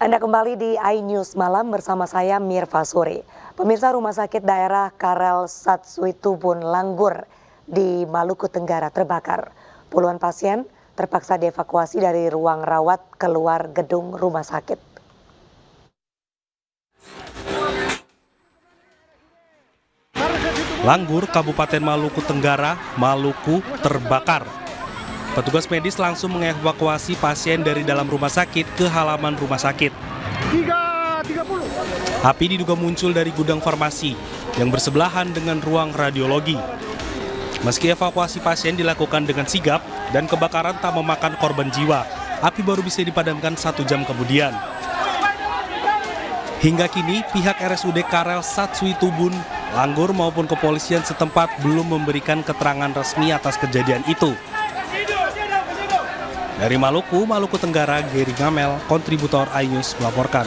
Anda kembali di iNews Malam bersama saya Mirva Suri. Pemirsa, Rumah Sakit Daerah Karel Satsuitubun Langgur di Maluku Tenggara terbakar. Puluhan pasien terpaksa dievakuasi dari ruang rawat keluar gedung rumah sakit. Langgur, Kabupaten Maluku Tenggara, Maluku terbakar. Petugas medis langsung mengevakuasi pasien dari dalam rumah sakit ke halaman rumah sakit. 3.30. Api diduga muncul dari gudang farmasi yang bersebelahan dengan ruang radiologi. Meski evakuasi pasien dilakukan dengan sigap dan kebakaran tak memakan korban jiwa, api baru bisa dipadamkan 1 jam kemudian. Hingga kini, pihak RSUD Karel Satsuitubun Langgur maupun kepolisian setempat belum memberikan keterangan resmi atas kejadian itu. Dari Maluku Tenggara, Geri Ngamel, kontributor iNews melaporkan.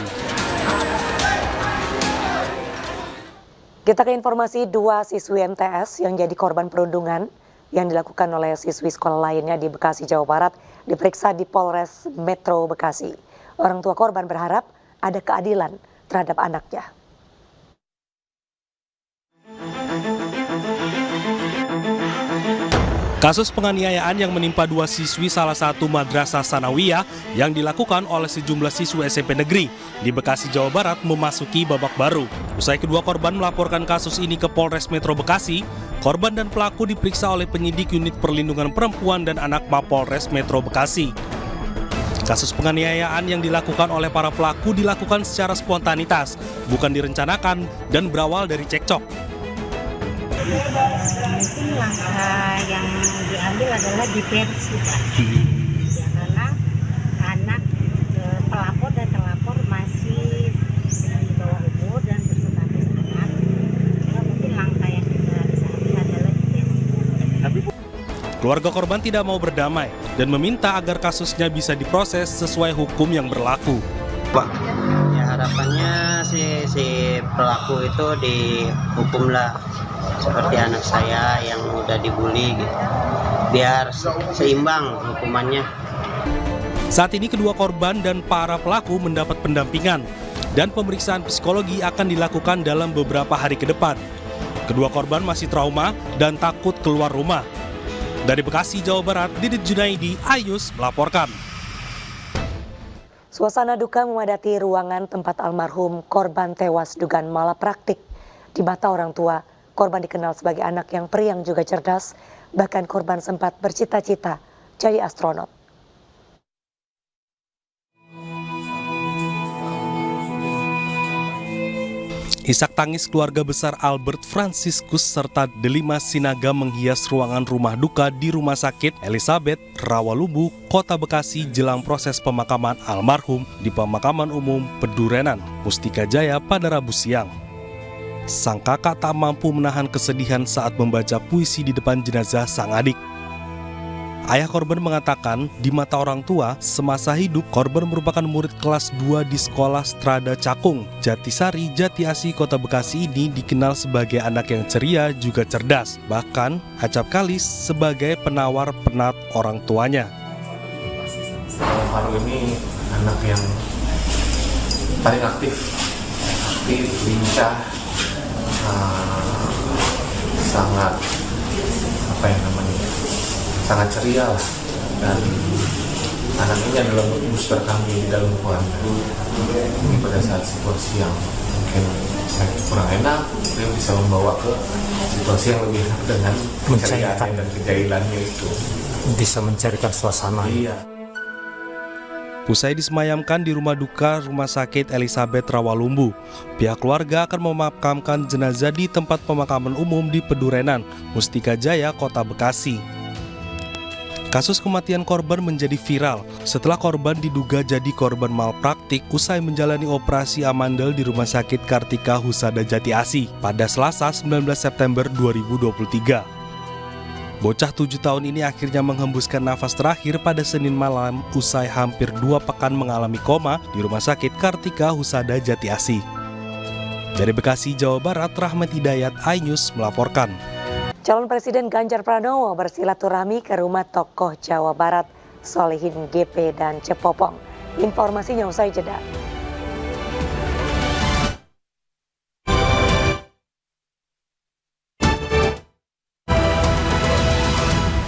Kita ke informasi 2 siswi MTS yang jadi korban perundungan yang dilakukan oleh siswi sekolah lainnya di Bekasi, Jawa Barat diperiksa di Polres Metro Bekasi. Orang tua korban berharap ada keadilan terhadap anaknya. Kasus penganiayaan yang menimpa 2 siswi salah satu madrasah sanawiyah yang dilakukan oleh sejumlah siswa SMP negeri di Bekasi, Jawa Barat memasuki babak baru. Usai kedua korban melaporkan kasus ini ke Polres Metro Bekasi, korban dan pelaku diperiksa oleh penyidik Unit Perlindungan Perempuan dan Anak Mapolres Metro Bekasi. Kasus penganiayaan yang dilakukan oleh para pelaku dilakukan secara spontanitas, bukan direncanakan dan berawal dari cekcok. Mungkin langkah yang diambil adalah diversi, Pak. Ya, karena anak pelapor dan terlapor masih di bawah umur dan berstatus anak, maka mungkin langkah yang kita harus ambil adalah diversi. Keluarga korban tidak mau berdamai dan meminta agar kasusnya bisa diproses sesuai hukum yang berlaku. Ya, harapannya si pelaku itu dihukumlah seperti anak saya yang udah dibully gitu. Biar seimbang hukumannya. Saat ini kedua korban dan para pelaku mendapat pendampingan dan pemeriksaan psikologi akan dilakukan dalam beberapa hari ke depan. Kedua korban masih trauma dan takut keluar rumah. Dari Bekasi, Jawa Barat, Didit Junaidi, iNews melaporkan. Suasana duka memadati ruangan tempat almarhum korban tewas dugaan malapraktik. Di mata orang tua, korban dikenal sebagai anak yang periang juga cerdas, bahkan korban sempat bercita-cita jadi astronot. Isak tangis keluarga besar Albert Franciscus serta delima sinaga menghias ruangan rumah duka di Rumah Sakit Elizabeth, Rawalumbu, Kota Bekasi jelang proses pemakaman almarhum di Pemakaman Umum Pedurenan, Mustika Jaya pada Rabu siang. Sang kakak tak mampu menahan kesedihan saat membaca puisi di depan jenazah sang adik. Ayah korban mengatakan di mata orang tua, semasa hidup korban merupakan murid kelas 2 di sekolah Strada Cakung, Jatisari, Jatiasi, Kota Bekasi ini dikenal sebagai anak yang ceria juga cerdas. Bahkan acap kali sebagai penawar-penat orang tuanya. Faru ini anak yang paling aktif, lincah, sangat sangat ceria lah, dan anak ini adalah booster kami di dalam keluarga. Ini pada saat situasi yang mungkin saya kurang enak, dia bisa membawa ke situasi yang lebih enak dengan keceriaan dan kejailannya itu. Bisa mencarikan suasana. Iya. Usai disemayamkan di rumah duka Rumah Sakit Elizabeth Rawalumbu, pihak keluarga akan memakamkan jenazah di tempat pemakaman umum di Pedurenan, Mustika Jaya, Kota Bekasi. Kasus kematian korban menjadi viral setelah korban diduga jadi korban malpraktik usai menjalani operasi amandel di Rumah Sakit Kartika Husada Jatiasi pada Selasa 19 September 2023. Bocah 7 tahun ini akhirnya menghembuskan nafas terakhir pada Senin malam usai hampir 2 pekan mengalami koma di Rumah Sakit Kartika Husada Jatiasi. Dari Bekasi, Jawa Barat, Rahmat Hidayat, iNews melaporkan. Calon Presiden Ganjar Pranowo bersilaturahmi ke rumah tokoh Jawa Barat, Solihin GP dan Cepopong. Informasinya usai jeda.